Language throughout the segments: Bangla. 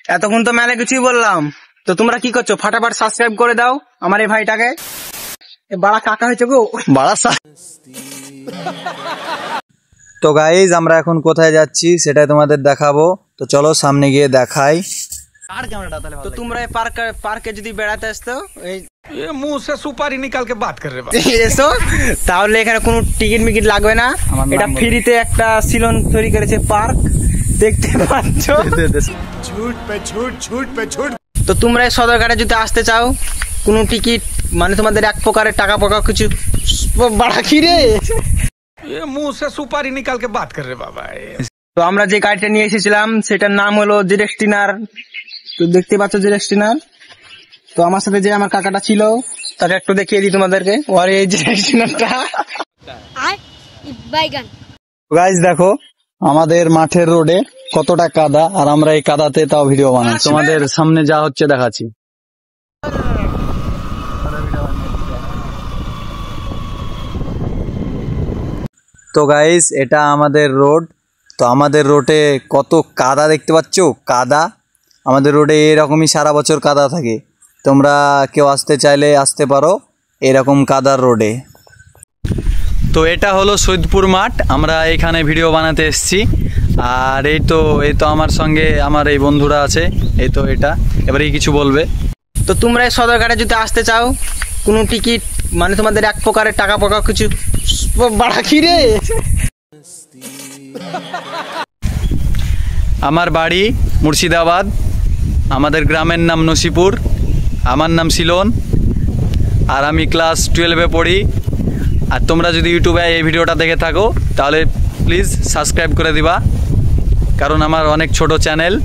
এতক্ষণ তো মেলা কিছুই বললাম, তো তোমরা কি করছো? ফটাফট সাবস্ক্রাইব করে দাও আমার এই ভাইটাকে। বাড়া কাকা হয়েছে গো বাড়া। তো গাইজ আমরা এখন কোথায় যাচ্ছি সেটাই তোমাদের দেখাবো, তো চলো সামনে গিয়ে দেখাই। তো তোমরা পার্কে যদি বেড়াতে আসতো, মুহ সে সুপারি নিকাল কে বাত কর রে এসো, তাহলে এখানে কোনো টিকিট মিকিট লাগবে না। এটা ফ্রিতে একটা সিলন তৈরি করেছে পার্ক, দেখতে পাচ্ছ। ঝুট পে ঝুট, ঝুট পে ঝুট। তো তোমরা সদরঘাটে যদি আসতে চাও, কোনো টিকিট মানে তোমাদের এক প্রকারের টাকা পাকা কিছু বাড়া কি রে, মুহ সে সুপারি নিকাল কে বাত কর রে বাবা। তো আমরা যে গাড়িটা নিয়ে এসেছিলাম সেটার নাম হলো জিরেক্সটিনার। তো দেখতে পাচ্ছ জিরেক্সটিনার। তো আমার সাথে যে আমার কাকাটা ছিল তাকে একটু দেখিয়ে দিই তোমাদেরকে, আর এই জিরেক্সটিনারটা। গাইজ দেখো আমাদের মাঠের রোডে কতটা কাদা, আর আমরা এই কাদাতে তাও ভিডিও বানাই। তোমাদের সামনে যা হচ্ছে দেখাচ্ছি। তো গাইজ এটা আমাদের রোড। তো আমাদের রোডে কত কাদা দেখতে পাচ্ছ, কাদা। আমাদের রোডে এরকমই সারা বছর কাদা থাকে, তোমরা কেউ আসতে চাইলে আসতে পারো এরকম কাদার রোডে। তো এটা হলো সৈয়দপুর মাঠ, আমরা এখানে ভিডিও বানাতে এসেছি। আর এই তো আমার সঙ্গে আমার এই বন্ধুরা আছে, এই তো এটা এবারে কিছু বলবে। তো তোমরা এই সদরঘাটে যদি আসতে চাও, কোনো টিকিট মানে তোমাদের এক প্রকারের টাকা পাকা কিছু বাড়া কি রে। আমার বাড়ি মুর্শিদাবাদ, আমাদের গ্রামের নাম নসিপুর, আমার নাম সিলন, আর আমি ক্লাস 12-এ পড়ি। আর তোমরা যদি ইউটিউবে এই ভিডিওটা দেখে থাকো তাহলে প্লিজ সাবস্ক্রাইব করে দিবা, কারণ আমার অনেক ছোট চ্যানেল।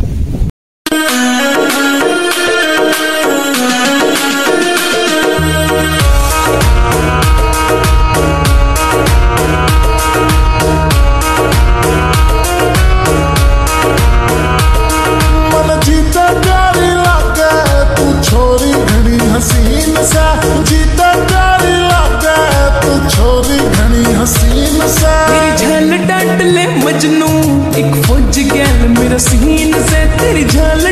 मजनू एक फौज गैल मेरा सीन से तेरी झल